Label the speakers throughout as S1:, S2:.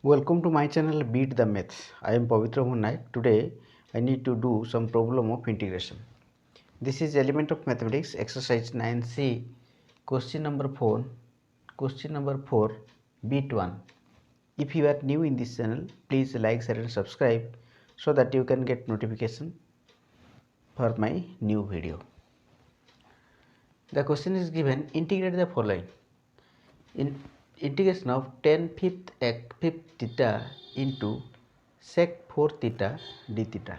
S1: Welcome to my channel Beat the Maths. I am Pavitra Hunnaik. Today I need to do some problem of integration. This is element of mathematics exercise 9C question number 4 bit 1. If you are new in this channel, please like, share and subscribe so that you can get notification for my new video. The question is given, integrate the following. In integration of 10 fifth theta into sec 4 theta d theta.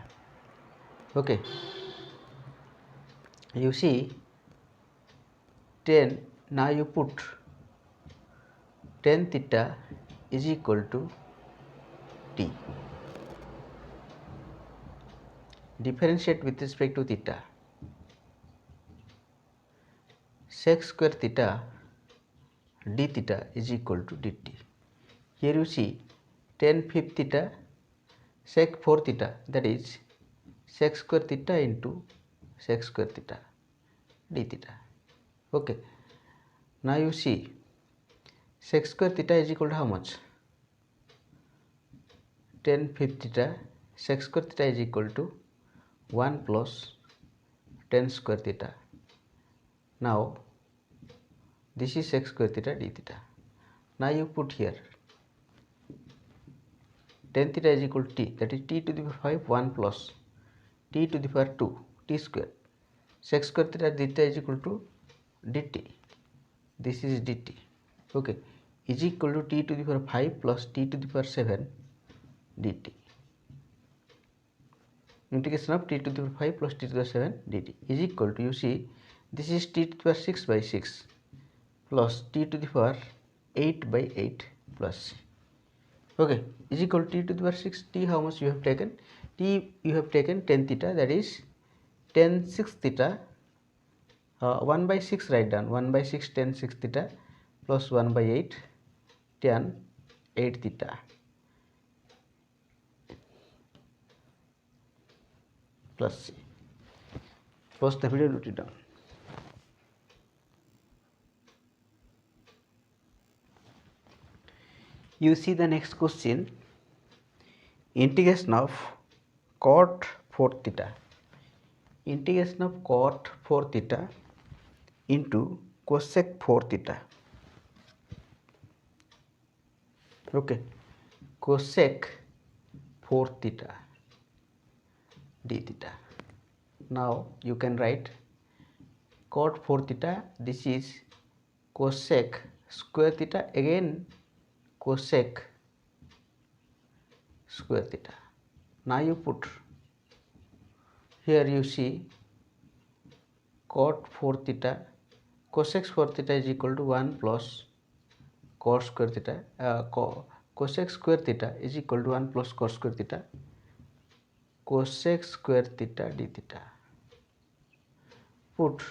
S1: Okay, you see 10, now you put 10 theta is equal to t. Differentiate with respect to theta. Sec square theta d theta is equal to dt. Here you see 10 fifth theta sec 4 theta, that is sec square theta into sec square theta d theta. Okay, now you see sec square theta is equal to how much? 10 fifth theta sec square theta is equal to 1 plus 10 square theta. Now this is sec square theta d theta. Now you put here 10 theta is equal to t, that is t to the power 5 1 plus t to the power 2 t square. Sec square theta d theta is equal to dt. This is dt. Okay, is equal to t to the power 5 plus t to the power 7 dt. Integration of t to the power 5 plus t to the power 7 dt is equal to, you see, this is t to the power 6 by 6 plus t to the power 8 by 8 plus c. Okay, is equal to t to the power 6. T how much you have taken? T you have taken 10 theta, that is 10 6 theta, 1 by 6 write down, 1 by 6 10 6 theta plus 1 by 8 10 8 theta plus c. Pause the video, note it down. You see the next question, integration of cot 4 theta. Integration of cot 4 theta into cosec 4 theta. Okay, cosec 4 theta d theta. Now you can write cot 4 theta, this is cosec square theta, again cosec square theta. Now you put here, you see cot 4 theta, cosec 4 theta is equal to 1 plus cos square theta, cosec square theta is equal to 1 plus cos square theta, cosec square theta d theta. Put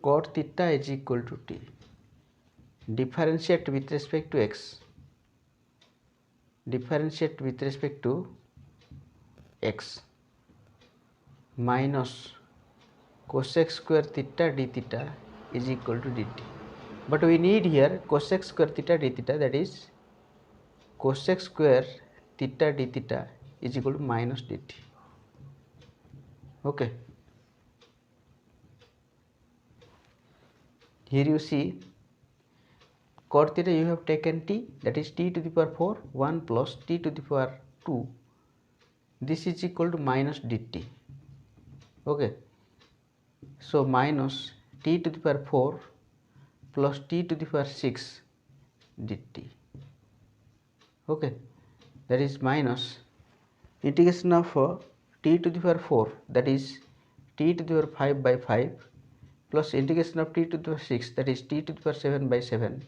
S1: cot theta is equal to t. Differentiate with respect to x. Differentiate with respect to x minus cosec square theta d theta is equal to dt. But we need here cosec square theta d theta, that is cosec square theta d theta is equal to minus dt. Okay, here you see cot theta you have taken t, that is t to the power 4 1 plus t to the power 2, this is equal to minus dt. Okay, so minus t to the power 4 plus t to the power 6 dt. Okay, that is minus integration of t to the power 4, that is t to the power 5 by 5 plus integration of t to the power 6, that is t to the power 7 by 7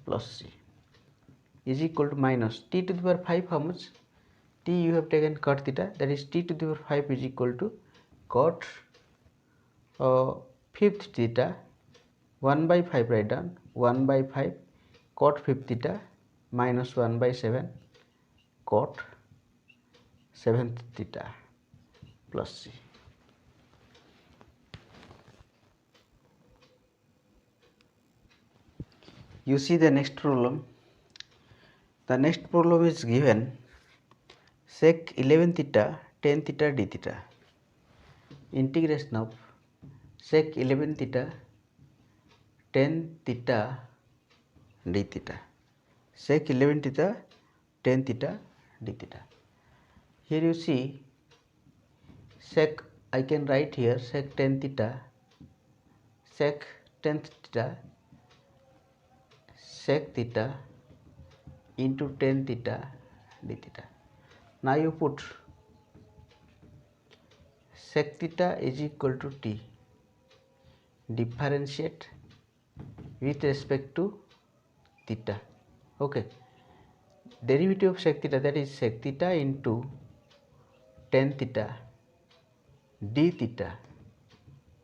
S1: plus c is equal to minus t to the power 5 how much? T you have taken cot theta, that is t to the power 5 is equal to cot fifth theta 1 by 5 write down, 1 by 5 cot fifth theta minus 1 by 7 cot 7th theta plus c. You see the next problem, The next problem is given sec 11 theta tan theta d theta. Integration of sec 11 theta tan theta d theta. Sec 11 theta tan theta d theta. Here you see sec, I can write here sec tan theta sec tan theta sec theta into tan theta d theta. Now you put sec theta is equal to t, differentiate with respect to theta. Okay, derivative of sec theta, that is sec theta into tan theta d theta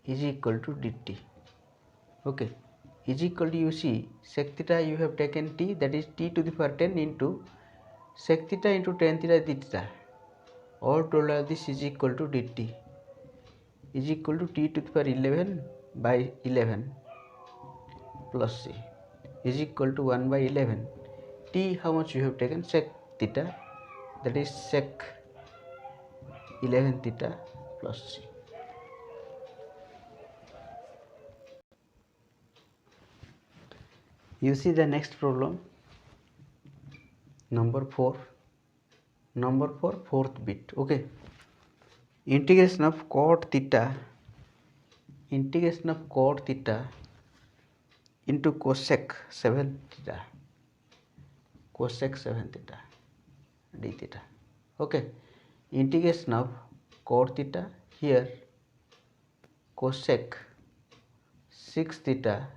S1: is equal to dt. Okay, is equal to, you see sec theta you have taken t, that is t to the power 10 into sec theta into tan theta d theta. All total this is equal to dt is equal to t to the power 11 by 11 plus c is equal to 1 by 11. T how much you have taken? Sec theta, that is sec 11 theta plus c. You see the next problem, number 4, fourth bit. Okay, integration of cot theta into cosec 7 theta d theta. Okay, integration of cot theta, here cosec 6 theta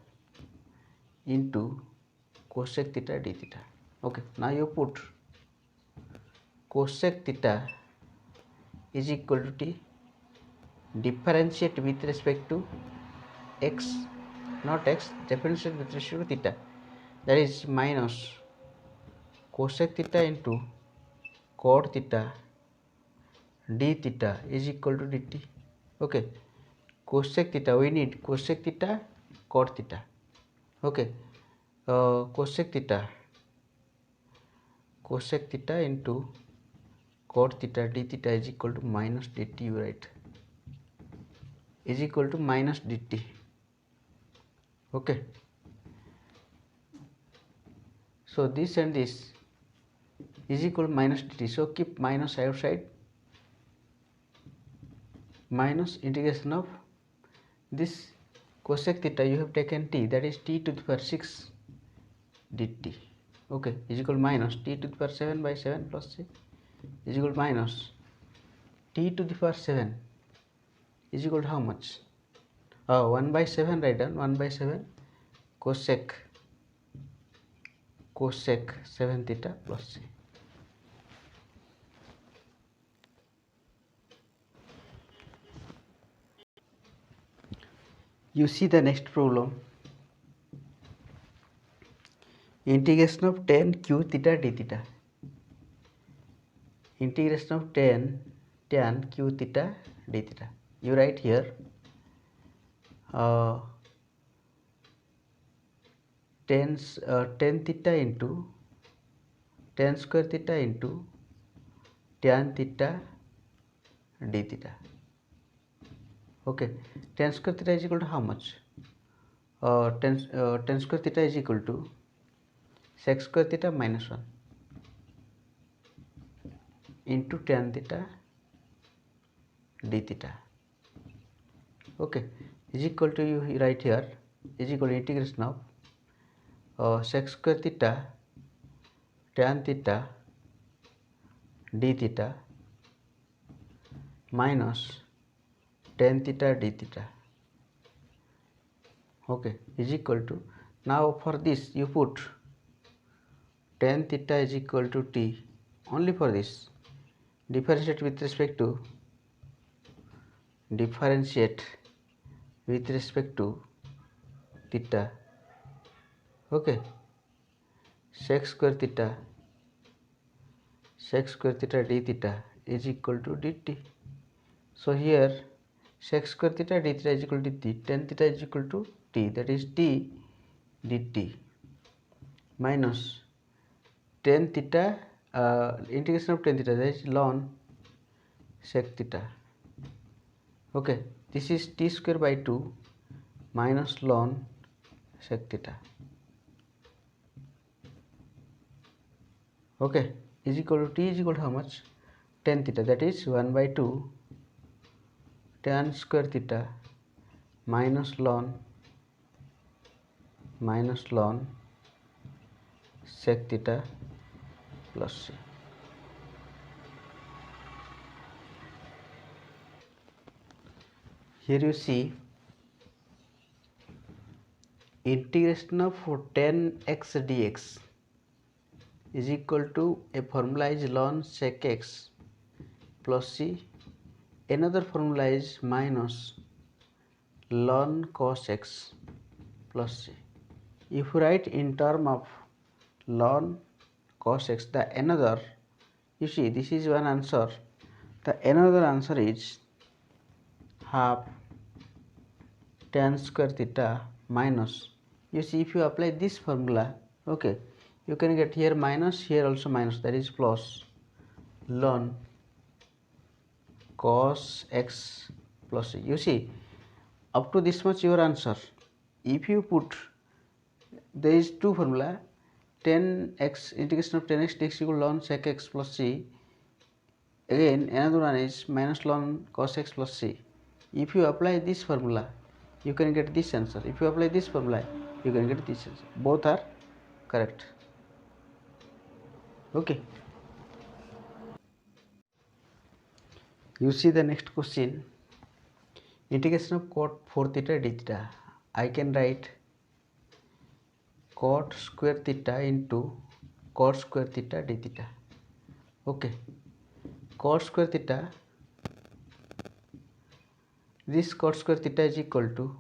S1: into cosec theta d theta. Okay, now you put cosec theta is equal to t, differentiate with respect to x, not x, differentiate with respect to theta, that is minus cosec theta into cot theta d theta is equal to dt. Okay, cosec theta, we need cosec theta cot theta. Okay, cosec theta into cot theta d theta is equal to minus dt, you write is equal to minus dt. Okay, so this and this is equal to minus dt, so keep minus outside, minus integration of this cosec theta you have taken t, that is t to the power 6 dt. Okay, is equal to minus t to the power 7 by 7 plus c is equal to minus t to the power 7 is equal to how much? 1 by 7, write down 1 by 7 cosec 7 theta plus c. You see the next problem, integration of tan q theta d theta. Integration of tan q theta d theta, you write here tan theta into tan square theta into tan theta d theta. Okay, tan square theta is equal to how much? Tan square theta is equal to sec square theta minus 1 into tan theta d theta. Okay, is equal to, you write here is equal to integration of sec square theta tan theta d theta minus tan theta d theta. Okay, is equal to, now for this you put tan theta is equal to t, only for this differentiate with respect to theta. Okay, sec square theta d theta is equal to dt. So here sec square theta d theta is equal to t, tan theta is equal to t, that is t dt minus tan theta, integration of tan theta, that is ln sec theta. Okay, this is t square by 2 minus ln sec theta. Okay, is equal to t is equal to how much? Tan theta, that is 1 by 2 tan square theta minus ln sec theta plus c. Here you see integration of tan x dx is equal to a formula is ln sec x plus c, another formula is minus ln cos x plus c. If you write in term of ln cos x, the another, you see this is one answer, the another answer is half tan square theta minus, you see if you apply this formula, okay, you can get here minus, here also minus, that is plus ln cos x plus c. You see up to this much your answer. If you put, there is two formula, tan x, integration of tan x dx equal ln sec x plus c, again another one is minus ln cos x plus c. If you apply this formula, you can get this answer. If you apply this formula, you can get this answer. Both are correct. Okay, you see the next question, integration of cot 4 theta d theta. I can write cot square theta into cot square theta d theta. Okay, cot square theta, this cot square theta is equal to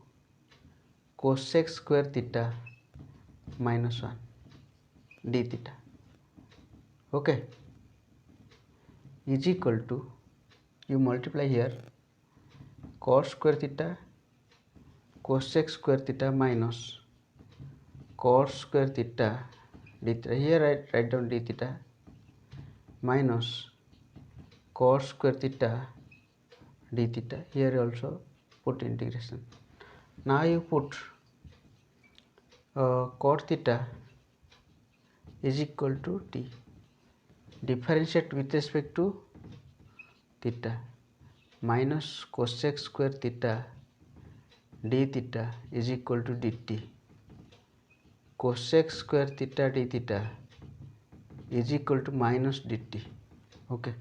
S1: cosec square theta minus 1 d theta. Okay, is equal to, you multiply here cos square theta cosec square theta minus cos square theta d theta. Here write down d theta minus cos square theta d theta. Here also put integration. Now you put cot theta is equal to t, differentiate with respect to theta, minus cosec square theta d theta is equal to dt. Cosec square theta d theta is equal to minus dt. Okay,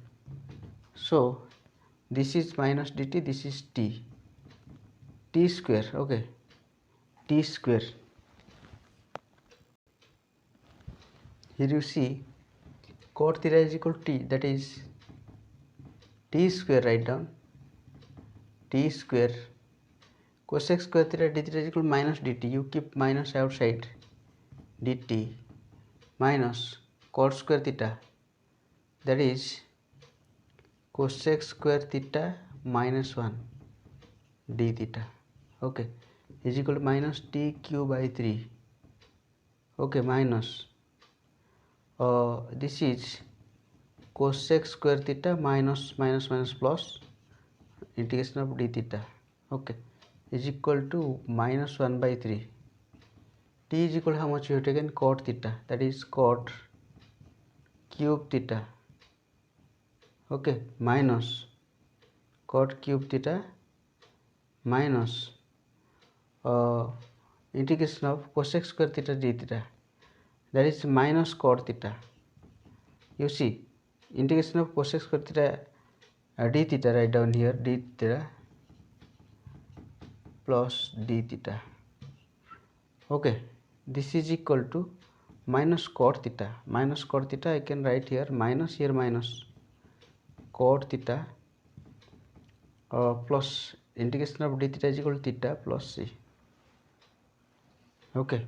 S1: so this is minus dt, this is t, t square. Okay, t square. Here you see cot theta is equal to t, that is t square, write down t square, cosec square theta d theta is equal to minus dt, you keep minus outside, dt minus cot square theta, that is cosec square theta minus 1 d theta. Okay, is equal to minus t cube by 3. Okay, minus this is cosec square theta minus plus integration of d theta. Okay, is equal to minus 1 by 3. T is equal to how much you have taken? Cot theta, that is cot cube theta. Okay, minus cot cube theta minus integration of cosec square theta d theta, that is minus cot theta. You see integration of cosec square theta d theta, write down here d theta plus d theta. Okay, this is equal to minus cot theta. Minus cot theta I can write here minus, here minus cot theta plus integration of d theta is equal to theta plus c. Okay.